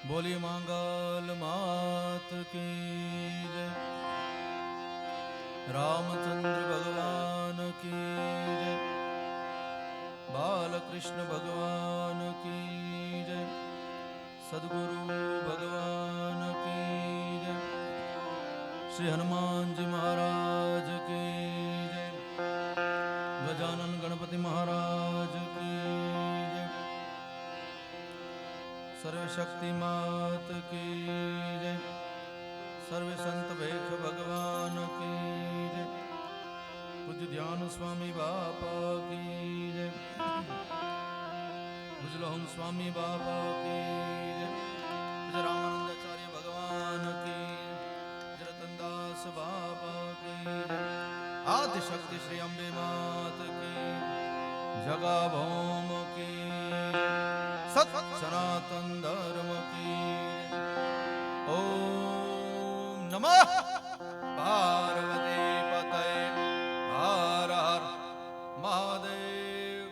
बोली मंगल मात की जय। रामचंद्र भगवान की जय। बालकृष्ण भगवान की जय। सद्गुरु भगवान की जय। श्री हनुमान जी महाराज की जय। गजानन गणपति महाराज की जय। सर्व शक्ति मात की जय। सर्व संत भेख भगवान की जय। पूज्य ध्यान स्वामी बापा की जय। भुजलहम स्वामी बाबा की जय। पूज्य रामानंदाचार्य भगवान की जय। रतनदास बाबा की जय। आदि शक्ति श्री अम्बे मात की जगा भौम की सत सनातन धर्म की ओम नमः पार्वती पतये हर हर महादेव।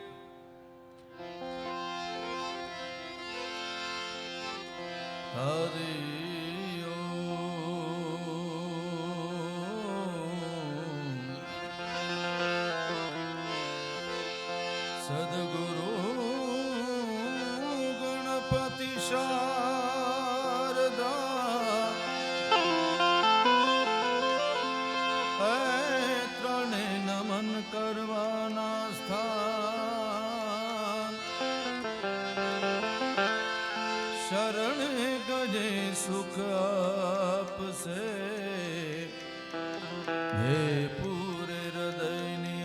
हरि सद्गुरु गणपति शारदा ત્રણે નમન કરવાના સ્થાન શરણ ગજે સુખ આપશે હે પૂરે હૃદયની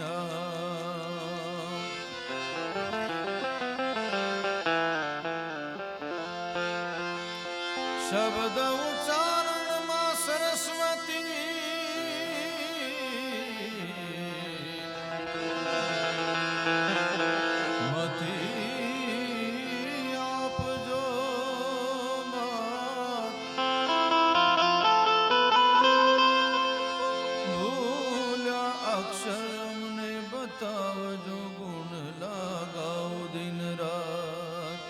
शब्द उच्चारण मां सरस्वती मती आप जो भूल्या अक्षर हमने बताओ जो गुण लगाओ दिन रात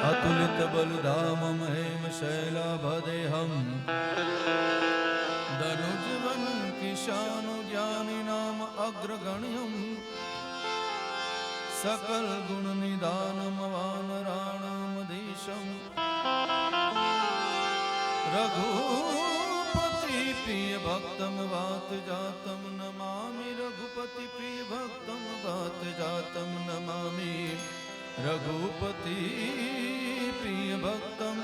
अतुलित बलधामं हेम शैलाभदेहं धनुजवन किशानु ज्ञानी नाम अग्रगण्यं सकल गुण निधानम वानराणामधीशं रघुपति प्रिय भक्तम वात जातम नमामि रघुपति प्रिय भक्तम वात जातम नमामि रघुपति प्रिय भक्तम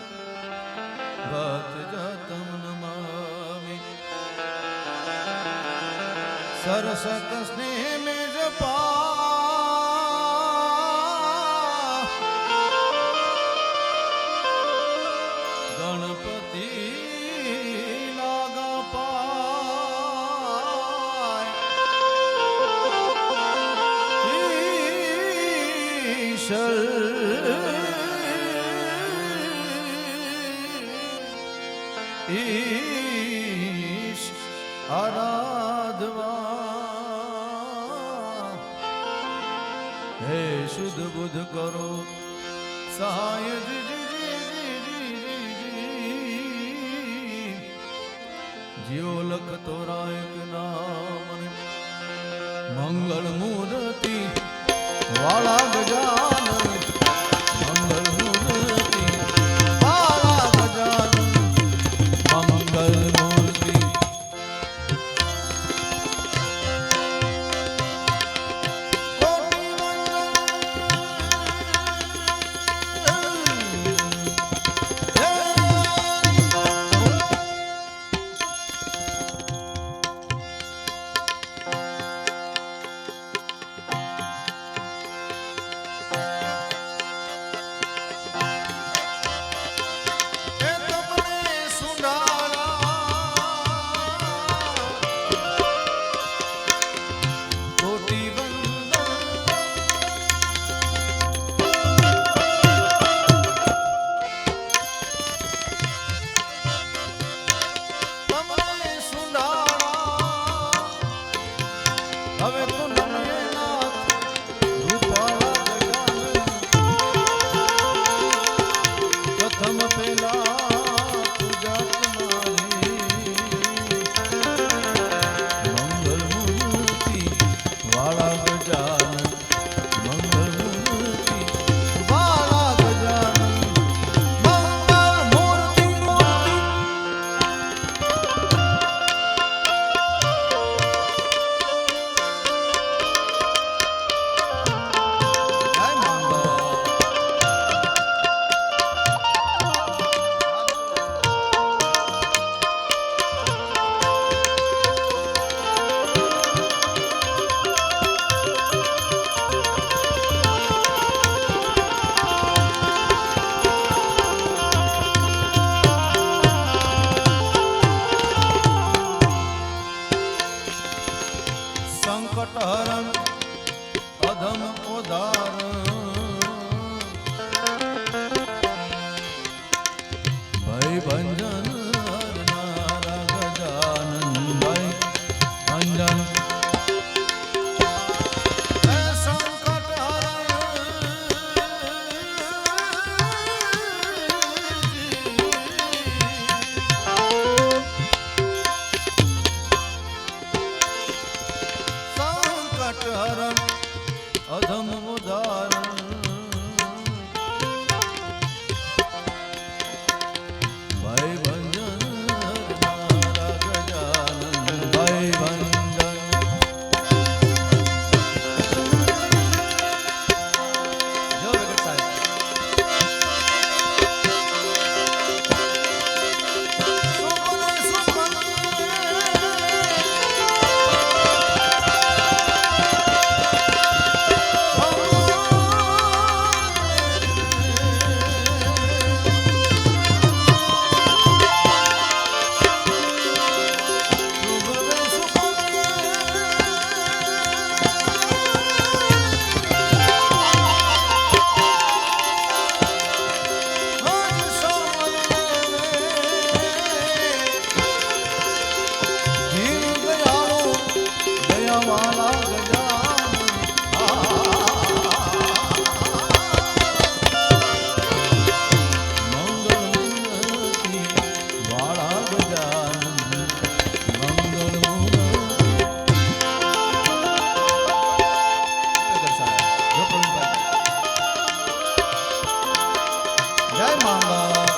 वात जातम नमामि। सरसत स्नेह में जपा गणपति लागा पाय ईशल ईश आराधवा हे शुद्ध बुद्ध करो सहाय जी जी जी जी जी जी जी जियो लख तोरायक नाम मंगल मूर्ति वाला गजानन मंगल मूर्ति वाला गजानन मंगल मूर्ति कोटि मंगल જય માંગા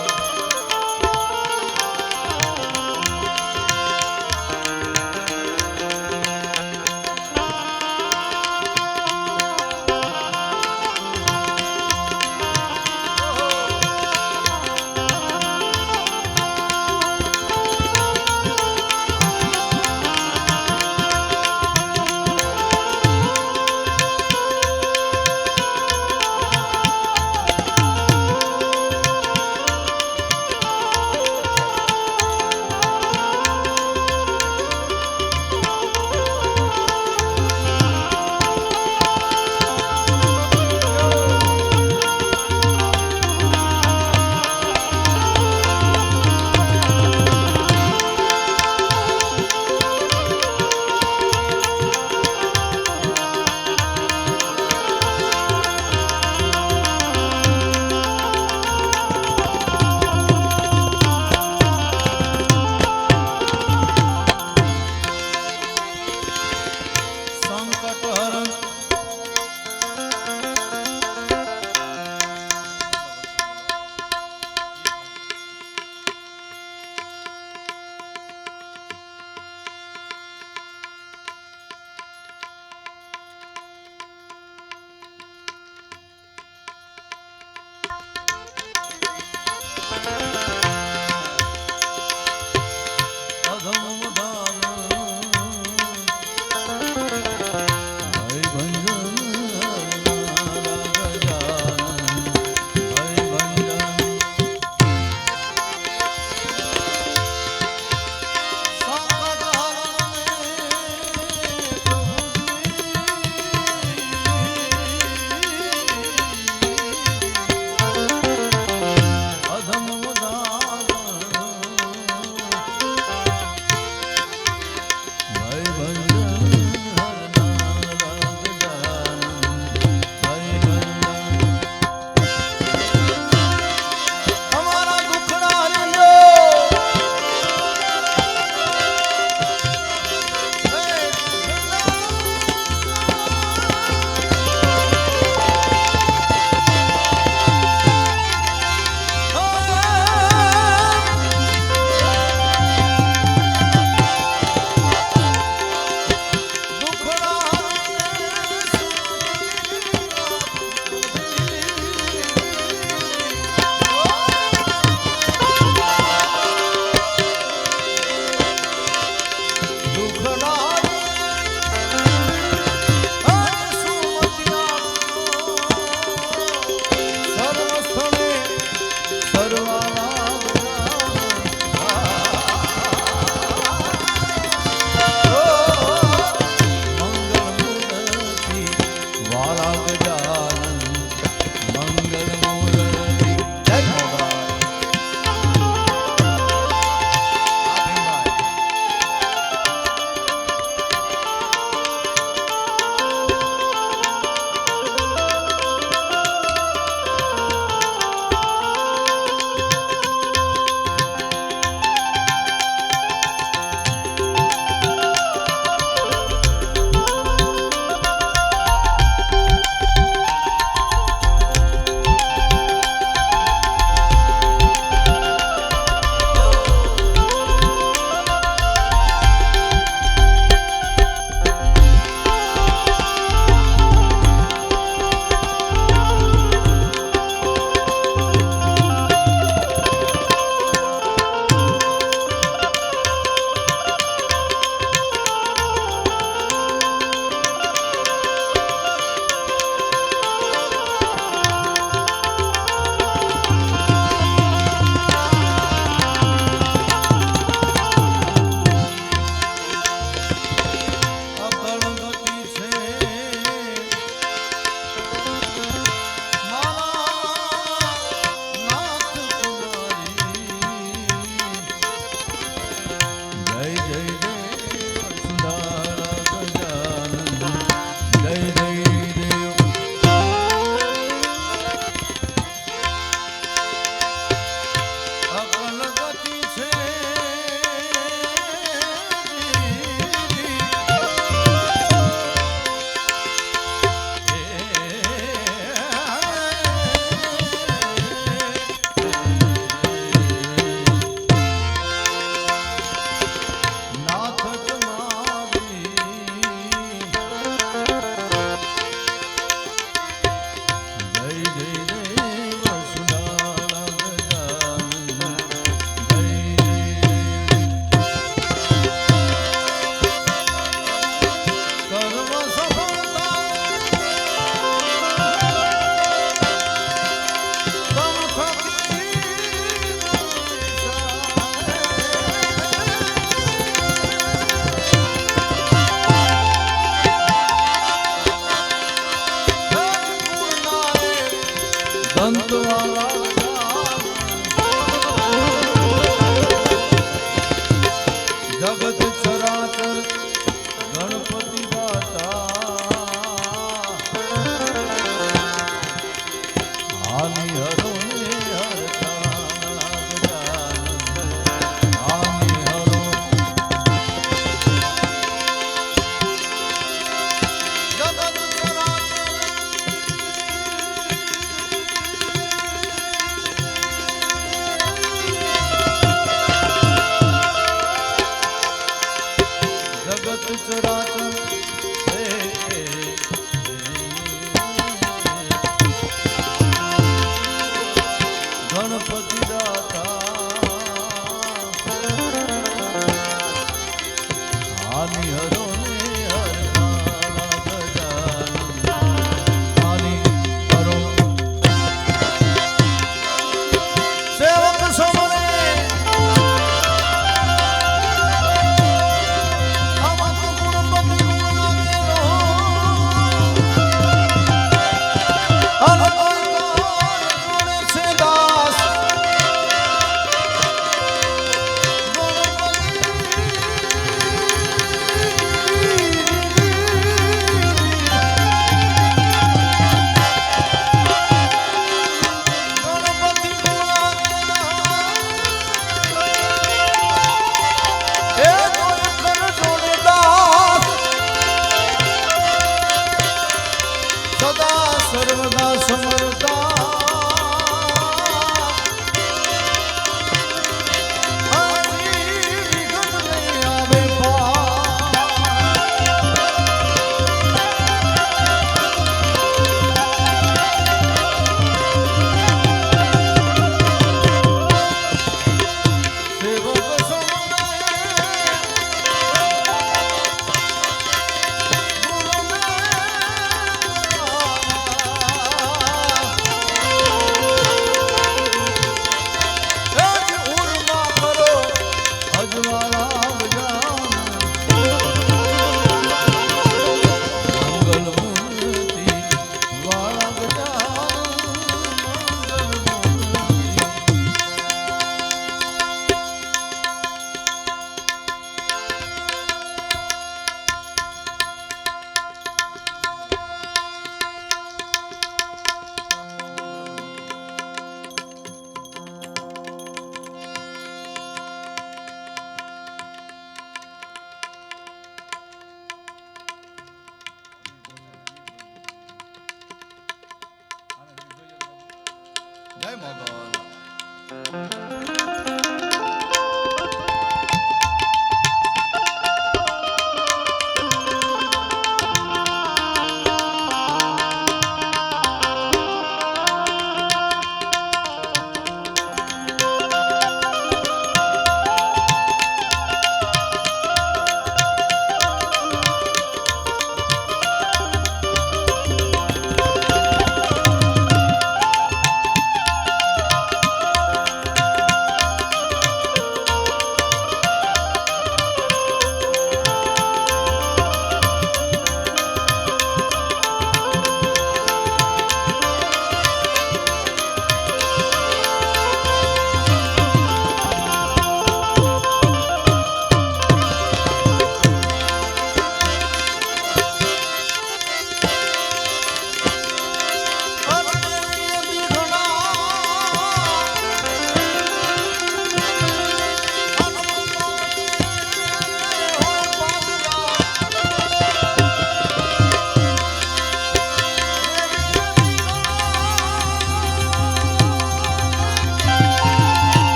અધમ સચરાચર ગણપતિ દાતા આની હરો ને હરકાળા ગજાનન આની હરો સેવક સમરે સર્વદા સમરતા જય મોગલ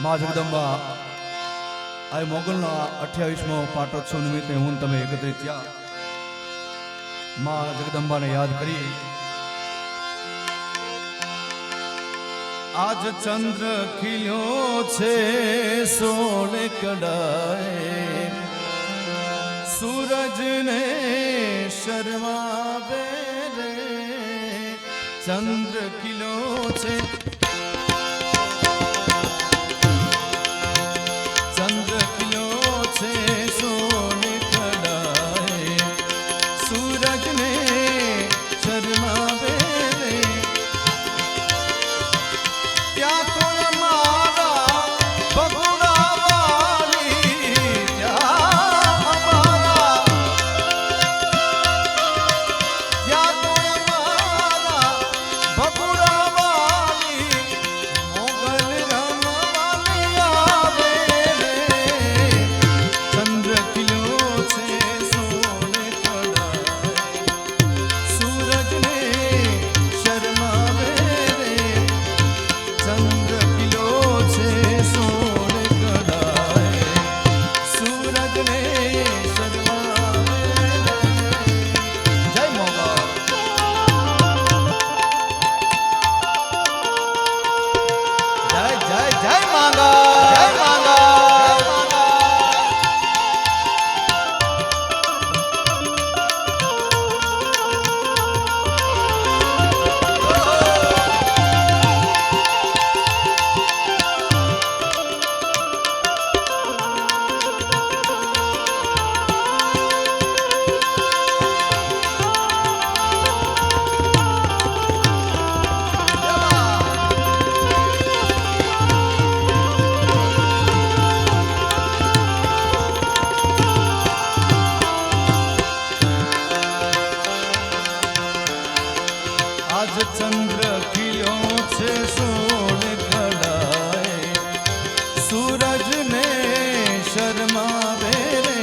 માં જગદંબા આ મોગલના 28મો પાટોત્સવ નિમિત્તે હું તમે એકત્રિત થયા માં જગદંબાને યાદ કરી આજ ચંદ્ર ખીલ્યો છે સોળે કડાએ सूरज ने शर्मावे रे चंद्र किलो छे चंद्र किलो छे सोने कड़ाए सूरज ने शर्मावे रे क्या तो हमारा बगुड़ा वाली क्या हमारा क्या तो हमारा बगुड़ा वाली मोगल रम वाली आवे रे चंद्र किलो से सोने कड़ाए सूरज ने शर्मावे रे चंद्र किलो से सोने कड़ाए सूरज ने शर्मावे रे जय मोगा जय जय जय मांगा जय मांगा आज चंद्र खिलो छे सोने कड़ाए सूरज ने शर्मावे रे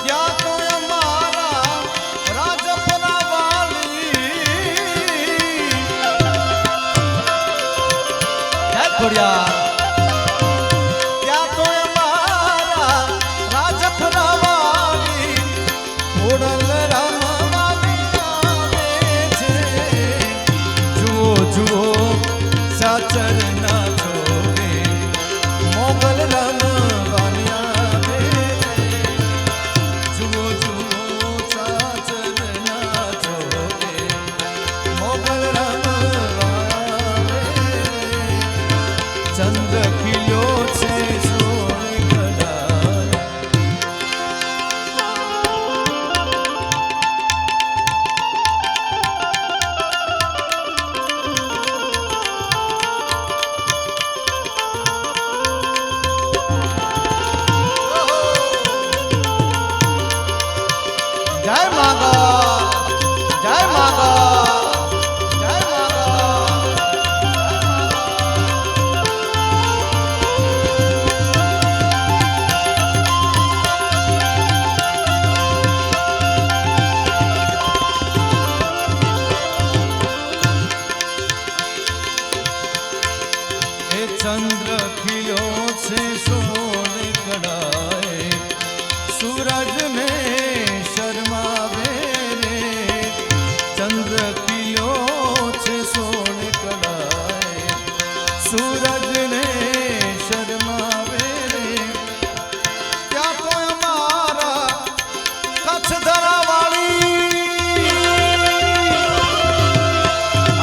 क्या तो हमारा राजपुरा वाली जय खोड़िया क्या तो हमारा राजपुरा वाली ओडल राम जुओ साचर ना जोगे मोगल रम वानिया जुओ जुओ साचर ना जोगे मोगल रम वाले चंद्र किलो से सोने कड़ाए जय मांगा जय मांगा जय ए चंद्र खिलो से सोने कड़ाए सूरज ने शर्मावे रे चंद्र किलो छे सोने कड़ाए सूरज ने शर्मावे रे क्या तो हमारा कच्छ धरा वाली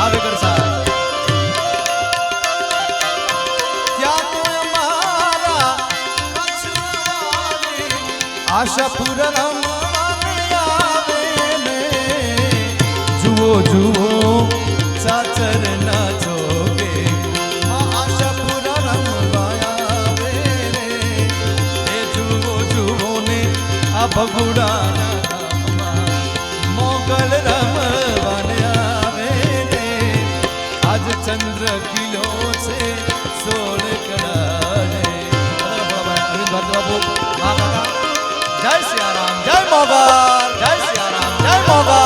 आवे कर साहब क्या तो हमारा कच्छ वाली आशापुर रम जुओ जुओ साचर ना जोगे आशापुर रम वाया रे ए जुओ जुओ ने आ भगुड़ा मोगल रम वाया रे आज चंद्र किलो से सोने कड़ाए अरविंद बाबू जय सियाराम जय मोगा जय सियाराम जय मोगा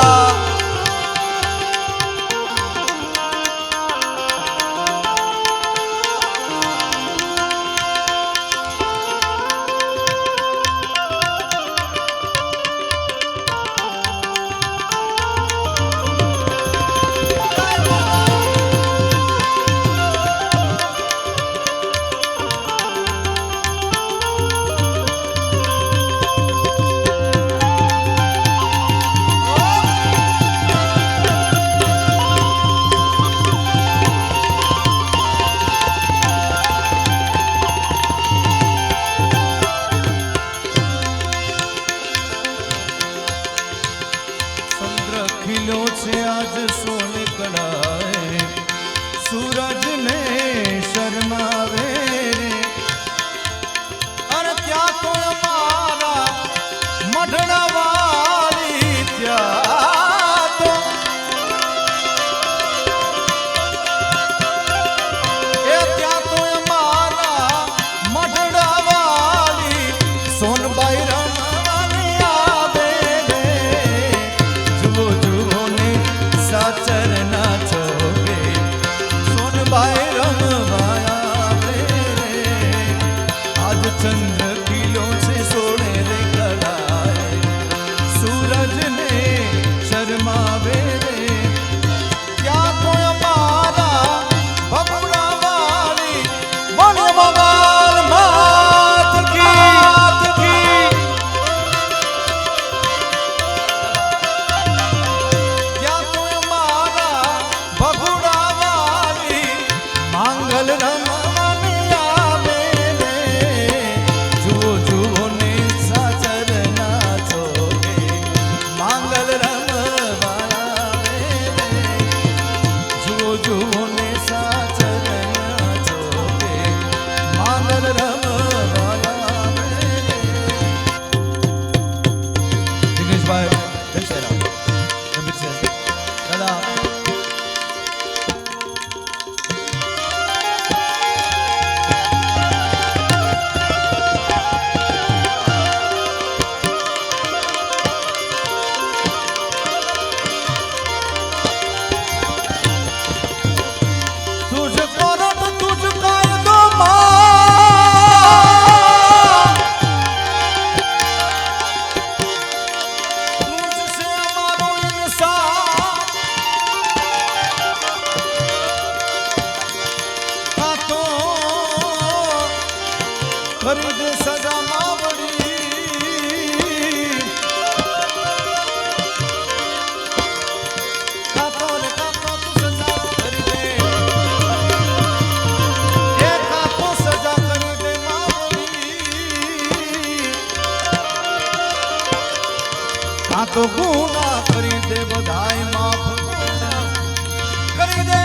सूरज ने शरणावे रे अरे क्या तो हमारा मढ़ड़ा वाली त्या तो ए त्या तो हमारा मढ़ड़ा वाली सोनबाई रमवानी आवे रे जुओ जुओ ने साचर नाचोगे सोनबाई रमवाया रे आज चंद्र किलो से सोने रे कड़ाए सूरज ने शर्मावे रे क्या तो हमारा बबुड़ा वाली मन मगाल मात की क्या तो हमारा बबुड़ा वाली मांगल रमवानी आवे रे जुओ जुओ ने साचर नाचोगे मांगल रमवाया रे जुओ जुओ ने साचर नाचोगे मांगल रमवाया रे દિનેશભાઈ જય શ્રી રામ ગંભીર છે દાદા तुझको रब तुझका दो माँ तुझसे हमारो इंसान हाँ तो खरीद सजा मावड़ी कातो रे कातो तू सजा खरीदे ये कातो सजा खरीदे मावड़ी कातो गुना खरीदे बधाई माफ खरीदे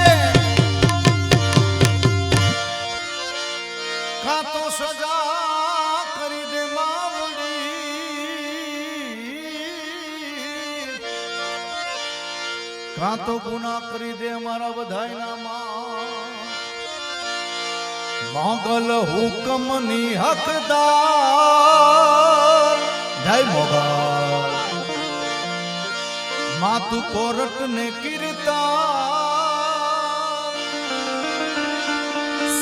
कातो सजा खरीदे मावड़ी कातो गुना खरीदे हमारा बधाई ना मोगल हुक्मनी हकदार जय मोगल मातु कोरट ने कीर्ता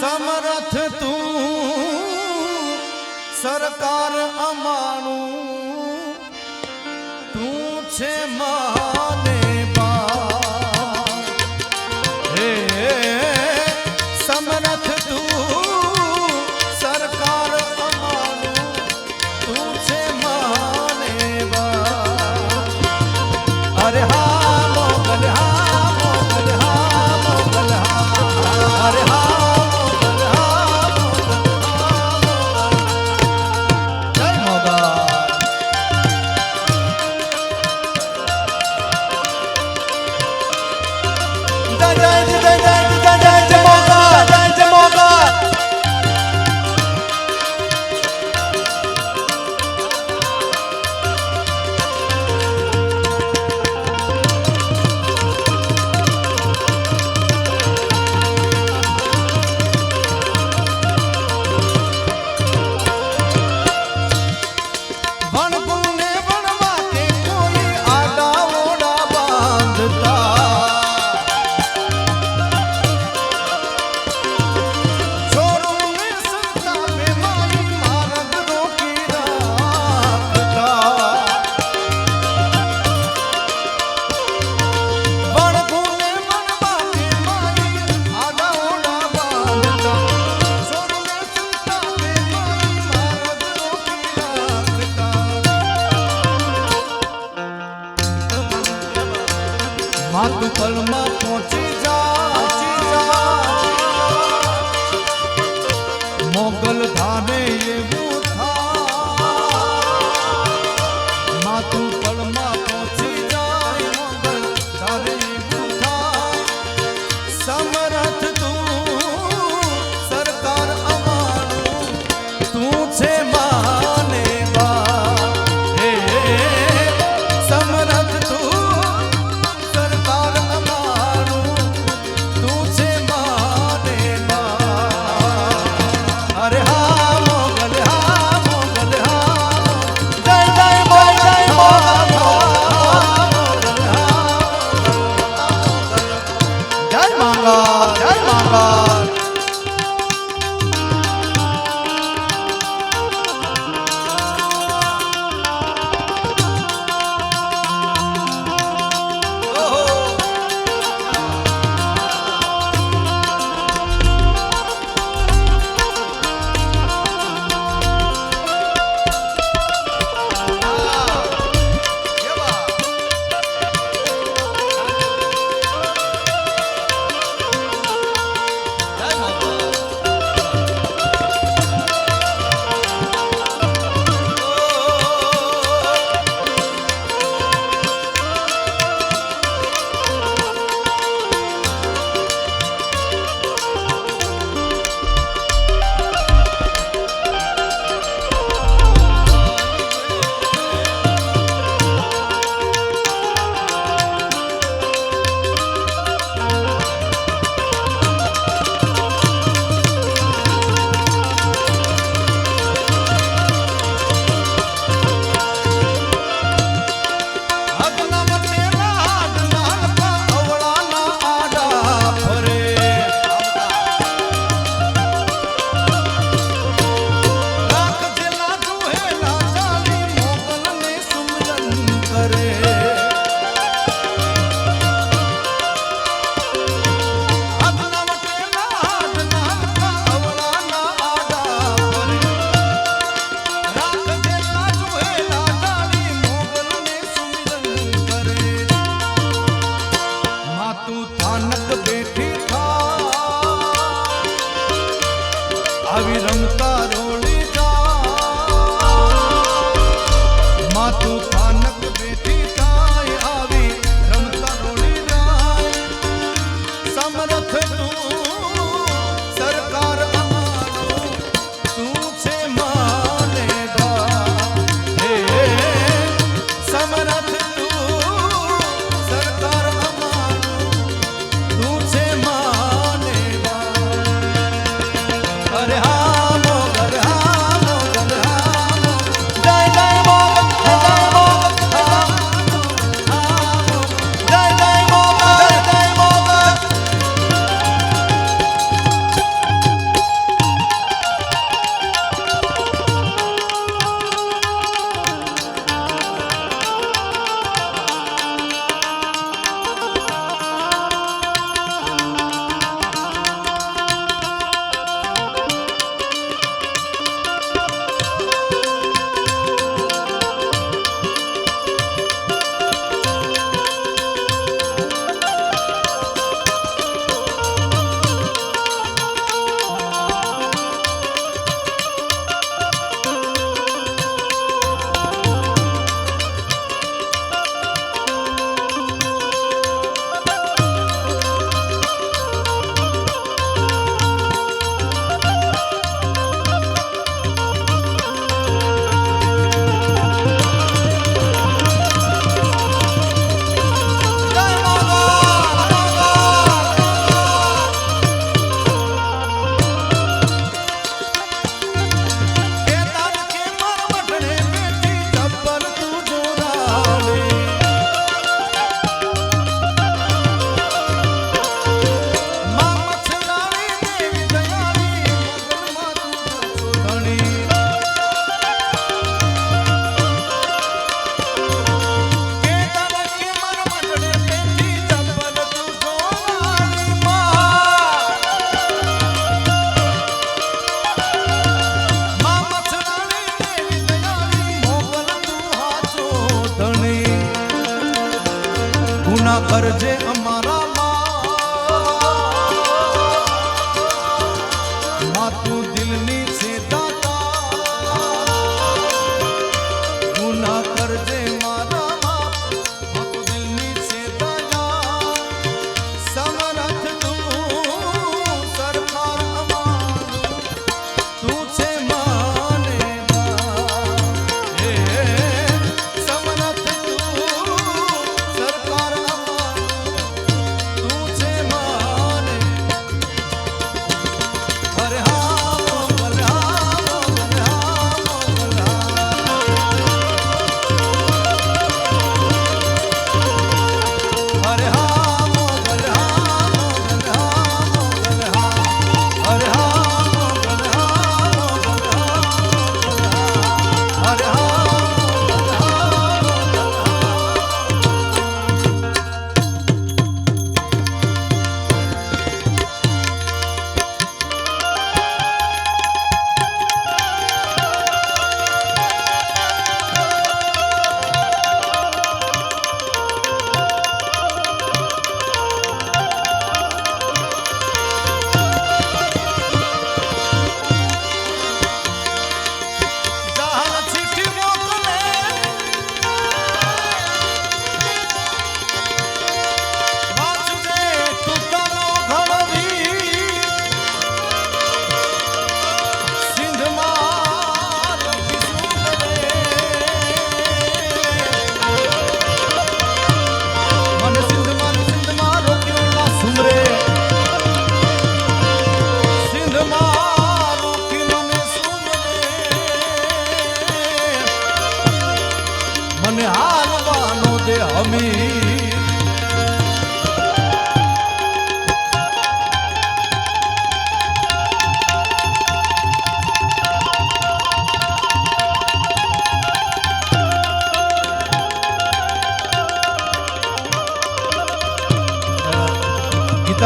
समर्थ तू सरकार अमाणु तू छे माने बा हे समर्थ तू सरकार अमाणु तू छे माने बा अरे हा मोगल हा मोगल हा मोगल हा अरे हा मोगल हा मोगल जय मोगल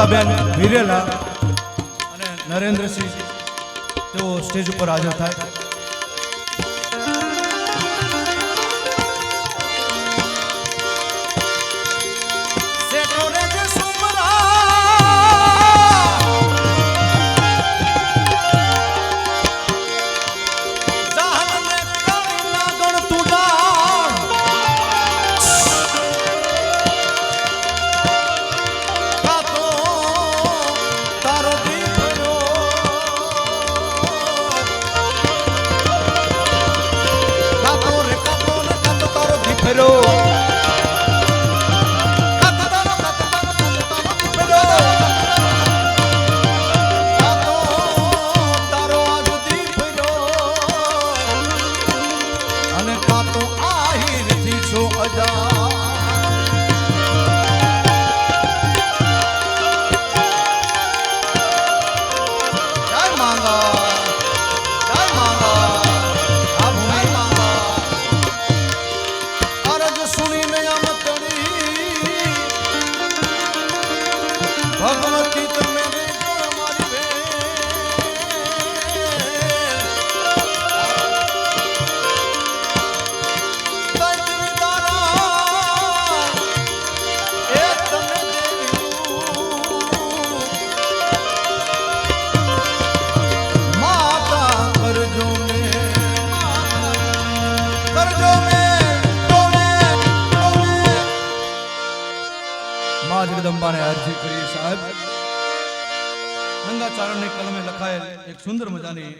નમ્રતાબેન વિરેલા અને નરેન્દ્રસિંહ તેઓ સ્ટેજ ઉપર હાજર થાય. જગદંબાને અરજી કરી સાહેબ. નંદાચારણની કલમે લખાયેલ એક સુંદર મજાની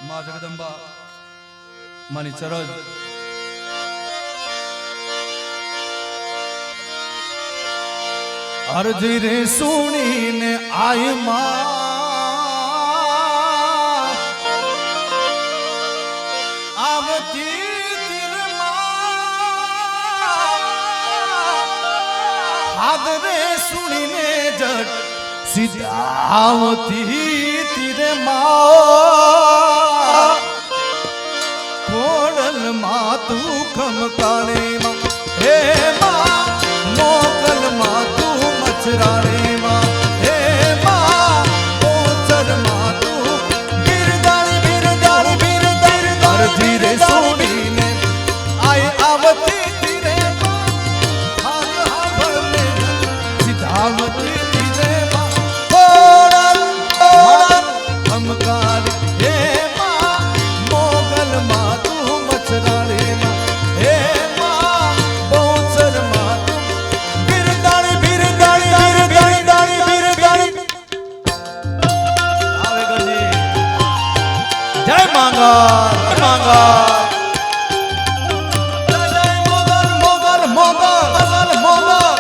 મા જગદંબા માની ચરજ અરજી રે સુણીને આય માં આવતી આદરે સુણીને જટ સીધાવતી તીરે માં કોડલ માં તું ખમકાણે માં હે માં મોગલ માં તું મચરાણે માં હે માં ઓચર માં તું બિરદાણી બિરદાણી બિરદાણી અરજી રે સુણીને આય આવતી आवती तीरे माँ कोडल कोडल हमकार हे माँ मोगल माँ तू मचराणी माँ हे माँ बोचर माँ तू बिरदाणी बिरदाणी बिरदाणी बिरदाणी आवे गजी जय मांगा मांगा जय मोगल मोगल मोगल मोगल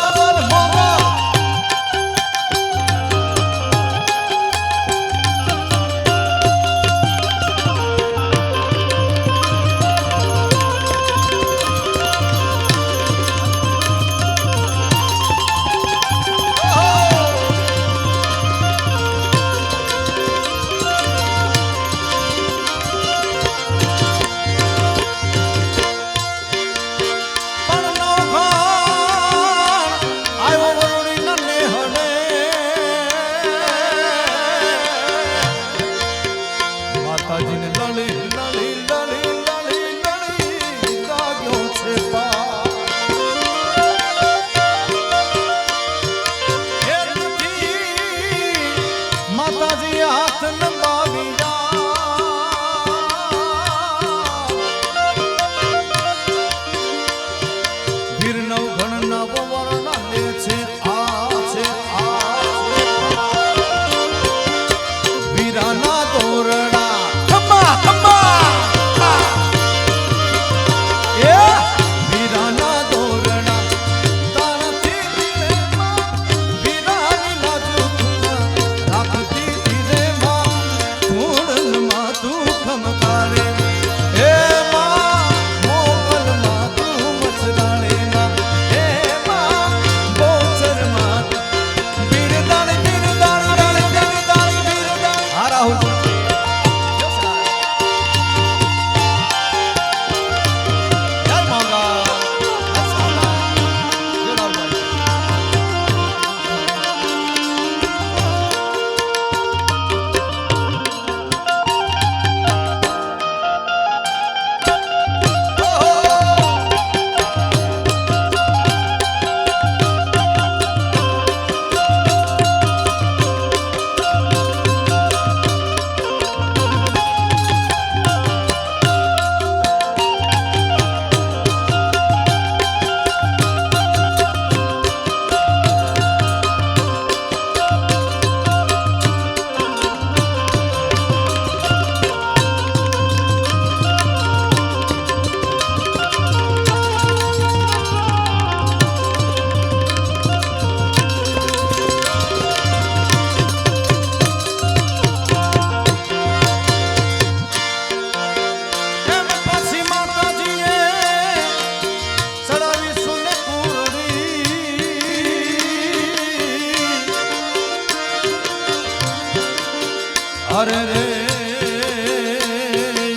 અરે રે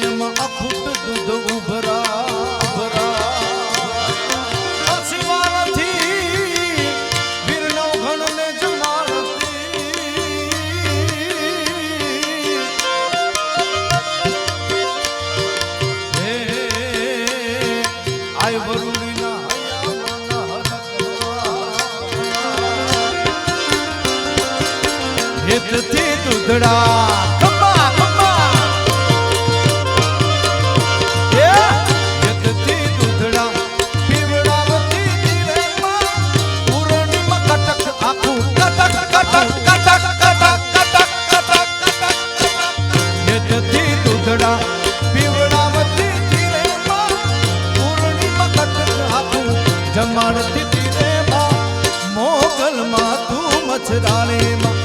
એમાં અખૂટ દૂધ ઉભરા શિવાનથી વીરનો ઘણને જમાડતી હે આય વરુડીના હેતથી દૂધડા ખમ્મા ખમ્મા હેતથી દૂધડા પીવડાવતી ધીરેમાં પૂર્ણિમા કટક આખું કટક કટક કટક કટક કટક હેતથી દૂધડા પીવડાવતી ધીરેમાં પૂર્ણિમા કટક આખું જમાડતી ધીરેમાં મોગલમાં તું મછરાણીમાં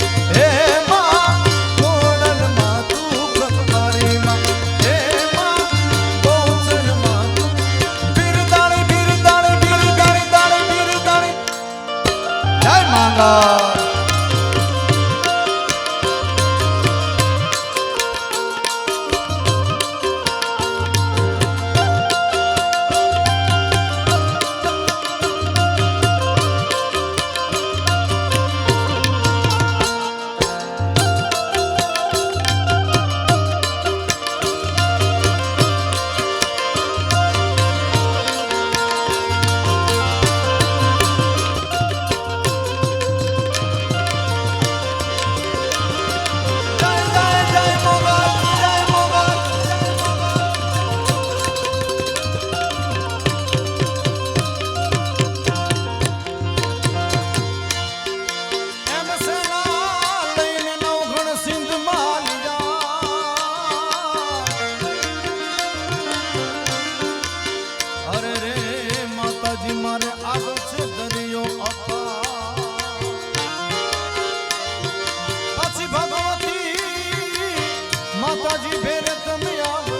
માતાજી ભેરે તમે આવજો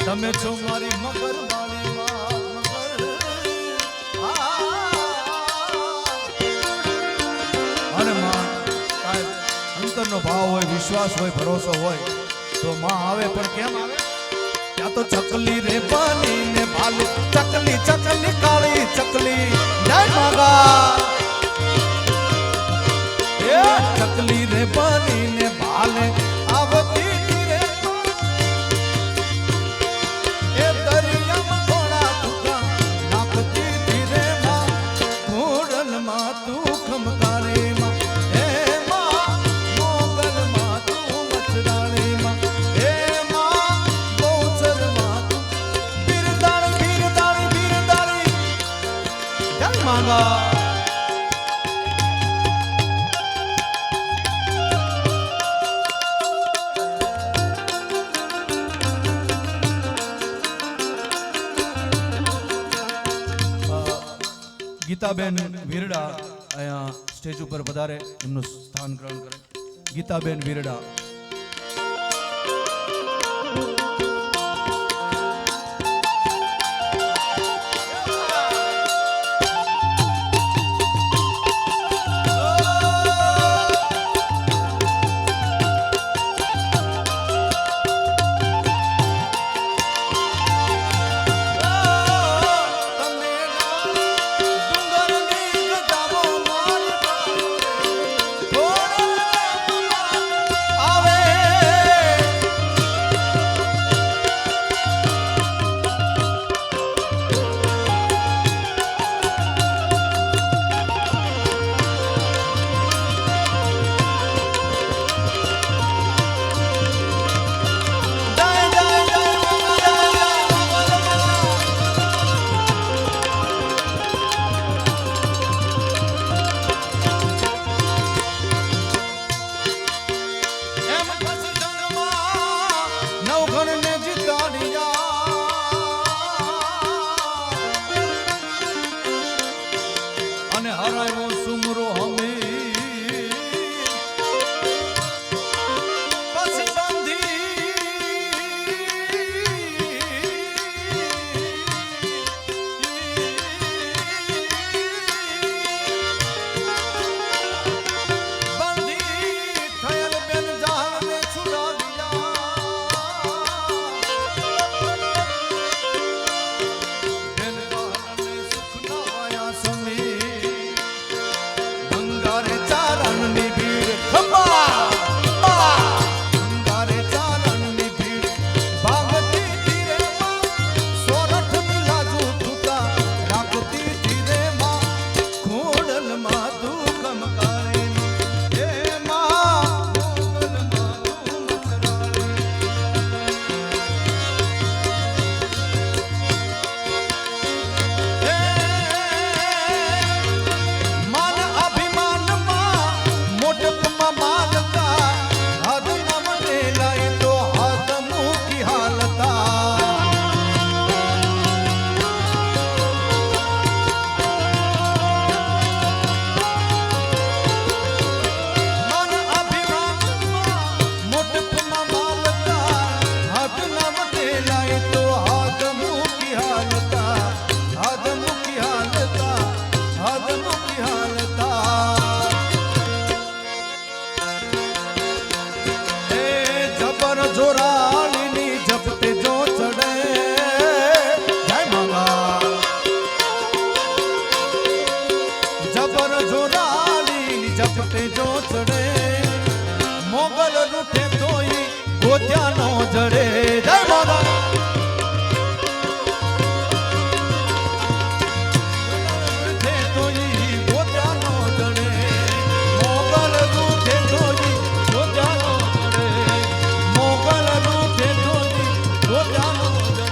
તમે છો મારી મગર વાળી મગર અને માં સાહેબ અંતરનો ભાવ હોય વિશ્વાસ હોય ભરોસો હોય તો માં આવે પણ કેમ આવે ત્યાં તો ચકલી રે બની ને ભાલી ચકલી ચકલી કાળી ચકલી જય માગા ચકલી રે બની ને ભાલે આવતી રે એ દરિયામાં થોડા ટુકા નાખતી ધીરે માં ઘોડલમાં તું ખમકારે માં હે માં મોગલમાં તું મચરાણી માં હે માં ગૌચરમાં તું બિરદાણી બિરદાણી બિરદાણી જય માગા ગીતાબેન વીરડા અહીંયા સ્ટેજ ઉપર પધારે એમનું સ્થાન ગ્રહણ કરે ગીતાબેન વીરડા આવે જો ચડે મોગલ રૂઠે તોય ગોત્યા નો જડે જય મોગલ રૂઠે તોય ગોત્યા નો જડે મોગલ રૂઠે તોય ગોત્યા નો જડે મોગલ રૂઠે તોય ગોત્યા નો જડે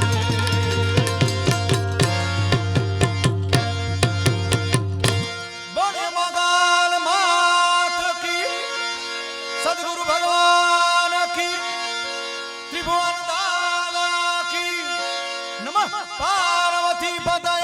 બોલે મોગલ માત કી સદગુરુ ભગવાન કી ત્રિભુવન દાતા કી નમઃ પાર્વતી પતય